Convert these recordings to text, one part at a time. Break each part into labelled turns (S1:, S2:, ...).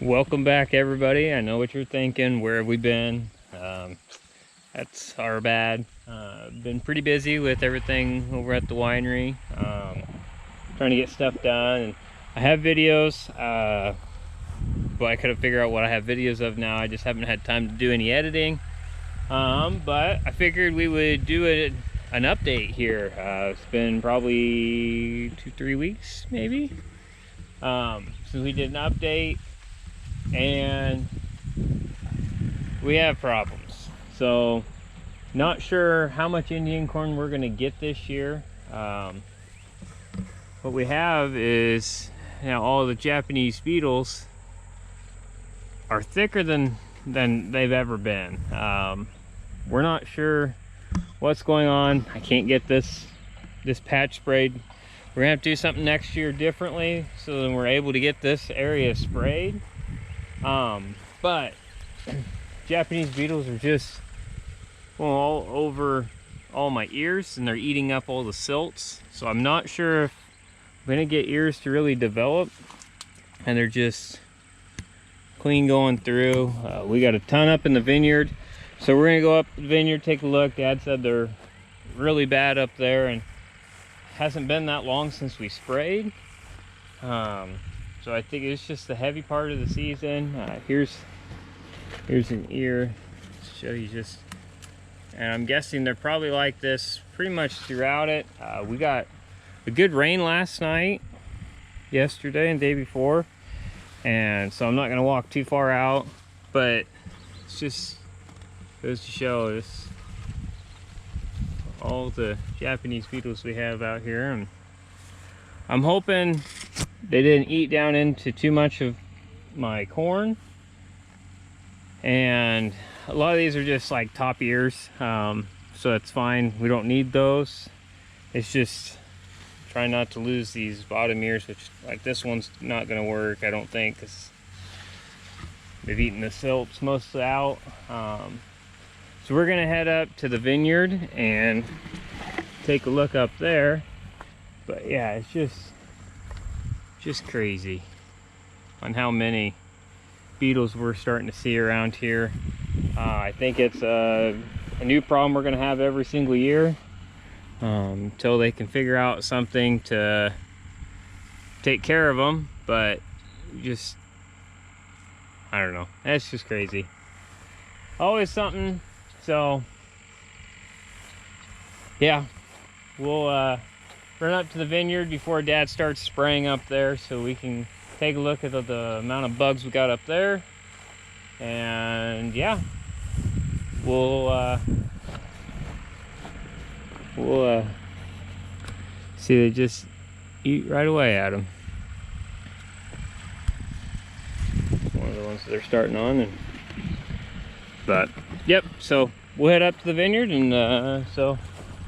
S1: Welcome back, everybody. I know what you're thinking. Where have we been? That's our bad. Been pretty busy with everything over at the winery, trying to get stuff done. And I have videos, but I couldn't figure out what I have videos of now. I just haven't had time to do any editing. But I figured we would do an update here. It's been probably 2-3 weeks, maybe, since we did an update. And we have problems, so not sure how much Indian corn we're gonna get this year. What we have is now all the Japanese beetles are thicker than they've ever been. We're not sure what's going on. I can't get this patch sprayed. We're gonna have to do something next year differently so then we're able to get this area sprayed. But Japanese beetles are just all over all my ears, and they're eating up all the silts. So I'm not sure if I'm gonna get ears to really develop, and they're just clean going through. We got a ton up in the vineyard, so we're gonna go up the vineyard, take a look. Dad said they're really bad up there, and hasn't been that long since we sprayed. So I think it's just the heavy part of the season. Here's an ear to show you just, and I'm guessing they're probably like this pretty much throughout it. We got a good rain last night, yesterday and the day before, and so I'm not gonna walk too far out, but it's just goes to show this all the Japanese beetles we have out here. And I'm hoping they didn't eat down into too much of my corn, and a lot of these are just like top ears, so that's fine. We don't need those. It's just trying not to lose these bottom ears, which like this one's not going to work, I don't think, because they've eaten the silts mostly out. So we're going to head up to the vineyard and take a look up there. But yeah, it's just crazy on how many beetles we're starting to see around here. I think it's a new problem we're going to have every single year, until they can figure out something to take care of them. But just, I don't know, that's just crazy. Always something. So yeah, we'll run up to the vineyard before Dad starts spraying up there, so we can take a look at the amount of bugs we got up there. And yeah, we'll see, they just eat right away at them. One of the ones that they're starting on. But yep, so we'll head up to the vineyard, and so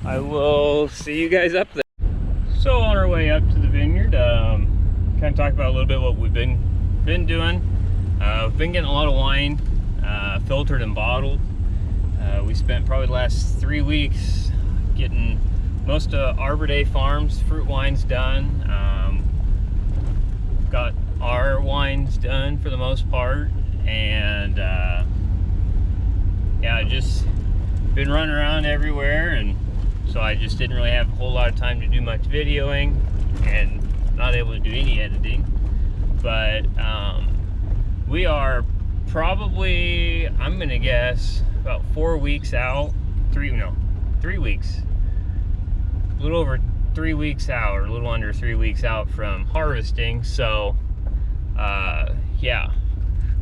S1: I will see you guys up there. So on our way up to the vineyard, kind of talk about a little bit what we've been doing. We've been getting a lot of wine filtered and bottled. We spent probably the last 3 weeks getting most of Arbor Day Farms fruit wines done. Got our wines done for the most part, and yeah, just been running around everywhere, and so I just didn't really have a whole lot of time to do much videoing, and not able to do any editing. But we are probably, I'm gonna guess, about 4 weeks out, 3 weeks, a little over 3 weeks out, or a little under 3 weeks out from harvesting. So yeah,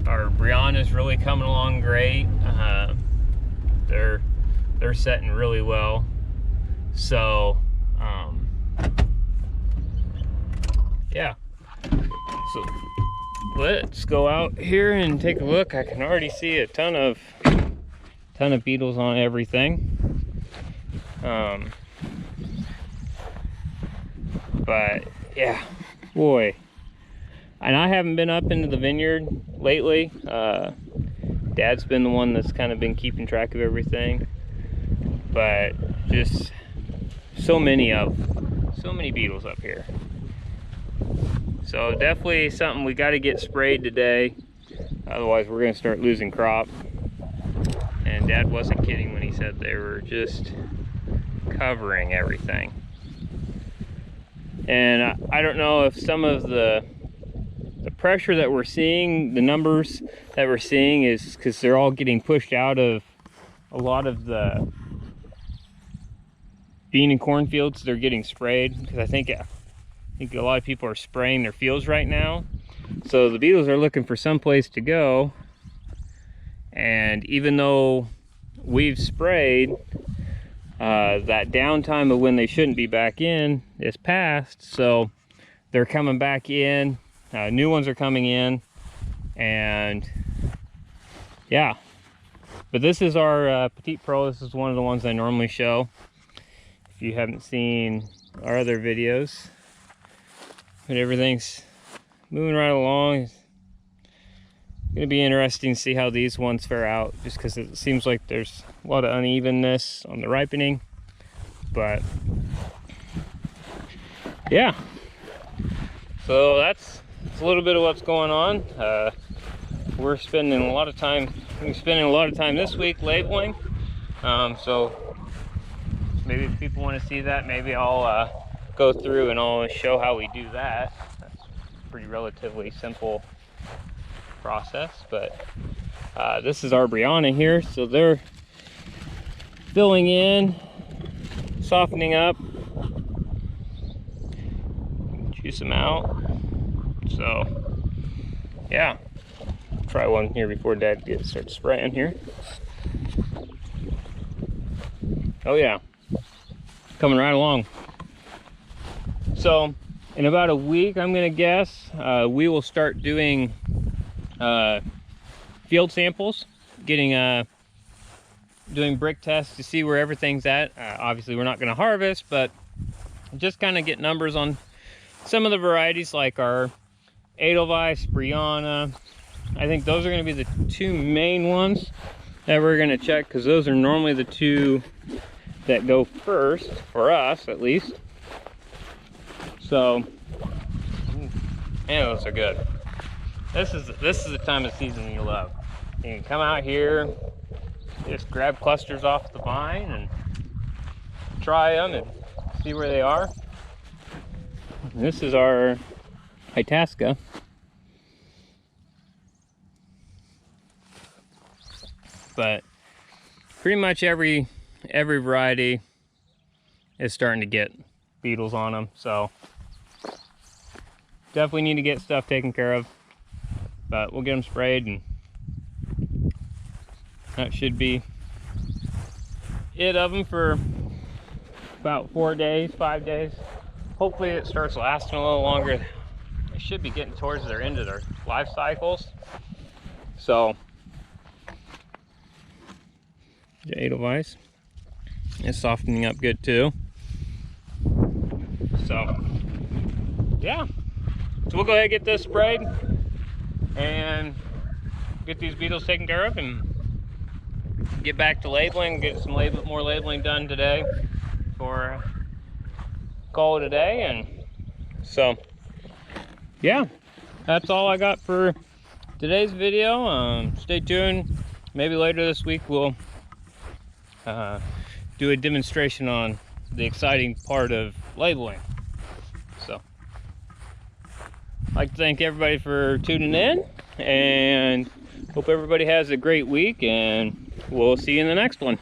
S1: our Brianna's really coming along great. They're setting really well. So yeah, so let's go out here and take a look. I can already see a ton of beetles on everything. But yeah, boy, and I haven't been up into the vineyard lately. Dad's been the one that's kind of been keeping track of everything, but just so many beetles up here. So definitely something we got to get sprayed today. Otherwise, we're going to start losing crop. And Dad wasn't kidding when he said they were just covering everything. And I don't know if some of the pressure that we're seeing, the numbers that we're seeing, is because they're all getting pushed out of a lot of the bean and corn fields. They're getting sprayed because I think a lot of people are spraying their fields right now. So the beetles are looking for some place to go. And even though we've sprayed, that downtime of when they shouldn't be back in is past. So they're coming back in. New ones are coming in. And yeah. But this is our Petite Pro. This is one of the ones I normally show. If you haven't seen our other videos. But everything's moving right along. It's gonna be interesting to see how these ones fare out, just because it seems like there's a lot of unevenness on the ripening. But yeah, so that's a little bit of what's going on. We're spending a lot of time this week labeling. So maybe if people want to see that, maybe I'll go through and I'll show how we do that. That's pretty relatively simple process. But this is our Brianna here, so they're filling in, softening up, juice them out. So yeah, try one here before Dad starts spraying here. Oh yeah, coming right along. So in about a week, I'm gonna guess, we will start doing field samples, doing brick tests to see where everything's at. Obviously we're not going to harvest, but just kind of get numbers on some of the varieties, like our Edelweiss, Brianna. I think those are going to be the two main ones that we're going to check, because those are normally the two that go first, for us at least. So, man, those are good. This is the time of season you love. You can come out here, just grab clusters off the vine and try them and see where they are. And this is our Itasca. But pretty much every variety is starting to get beetles on them, so definitely need to get stuff taken care of. But we'll get them sprayed, and that should be it of them for about 4 days, 5 days. Hopefully it starts lasting a little longer. They should be getting towards their end of their life cycles. So the Edelweiss is softening up good too. So yeah, so we'll go ahead and get this sprayed and get these beetles taken care of, and get back to labeling, get some more labeling done today for call it a day. And so yeah, that's all I got for today's video. Stay tuned. Maybe later this week we'll do a demonstration on the exciting part of labeling. So I'd like to thank everybody for tuning in, and hope everybody has a great week, and we'll see you in the next one.